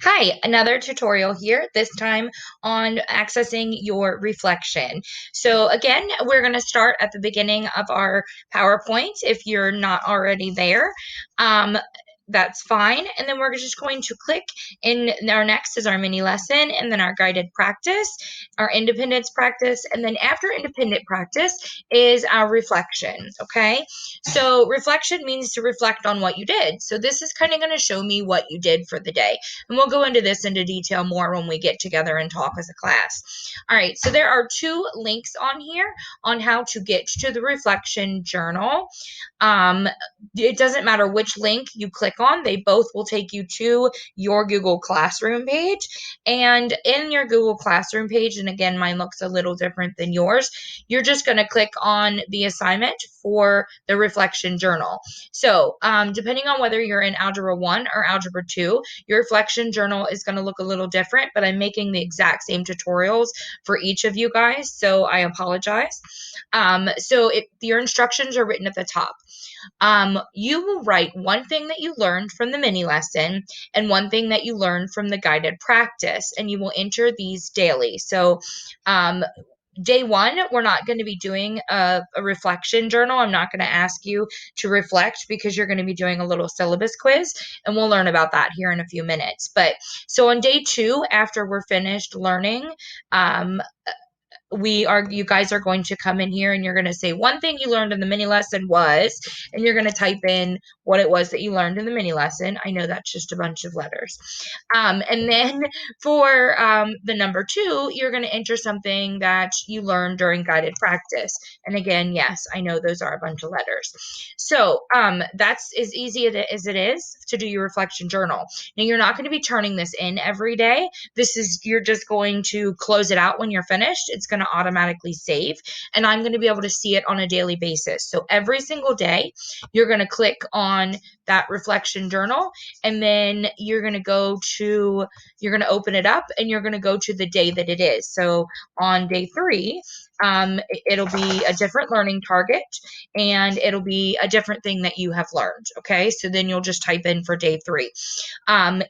Hi, another tutorial here, this time on accessing your reflection. So again, we're going to start at the beginning of our PowerPoint if you're not already there. Um, that's fine. And then we're just going to click in. Our next is our mini lesson, and then our guided practice, our independence practice, and then after independent practice is our reflection. Okay, so reflection means to reflect on what you did. So this is kind of going to show me what you did for the day. And we'll go into this into detail more when we get together and talk as a class. All right, so there are two links on here on how to get to the reflection journal. Um, it doesn't matter which link you click on, they both will take you to your Google Classroom page. And in your Google Classroom page, and again, mine looks a little different than yours, you're just going to click on the assignment for the reflection journal. So, depending on whether you're in Algebra 1 or Algebra 2, your reflection journal is going to look a little different, but I'm making the exact same tutorials for each of you guys, so I apologize. So your instructions are written at the top. You will write one thing that you learned from the mini lesson and one thing that you learned from the guided practice, and you will enter these daily. So, day one, we're not going to be doing a reflection journal. I'm not going to ask you to reflect because you're going to be doing a little syllabus quiz, and we'll learn about that here in a few minutes. But so on day two, after we're finished learning, um, you guys are going to come in here and you're going to say one thing you learned in the mini lesson was, and you're going to type in what it was that you learned in the mini lesson. I know that's just a bunch of letters. And then for the number two, you're going to enter something that you learned during guided practice. And again, yes, I know those are a bunch of letters. So that's as easy as it is to do your reflection journal. Now, you're not going to be turning this in every day. You're just going to close it out when you're finished. It's going to automatically save, and I'm going to be able to see it on a daily basis. So every single day, you're going to click on that reflection journal, and then you're going to open it up, and you're going to go to the day that it is. So on day 3, it'll be a different learning target, and it'll be a different thing that you have learned. Okay, so then you'll just type in for day 3.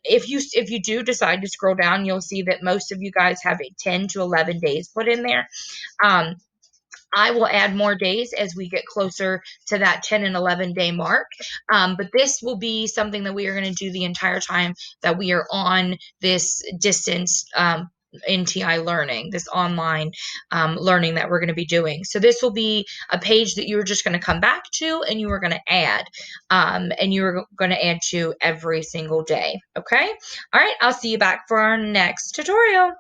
If you do decide to scroll down, you'll see that most of you guys have a 10 to 11 days put in there. Um, I will add more days as we get closer to that 10 and 11 day mark. But this will be something that we are going to do the entire time that we are on this distance NTI learning, this online learning that we're going to be doing. So this will be a page that you're just going to come back to and you are going to add, and you're going to add to every single day. Okay. All right. I'll see you back for our next tutorial.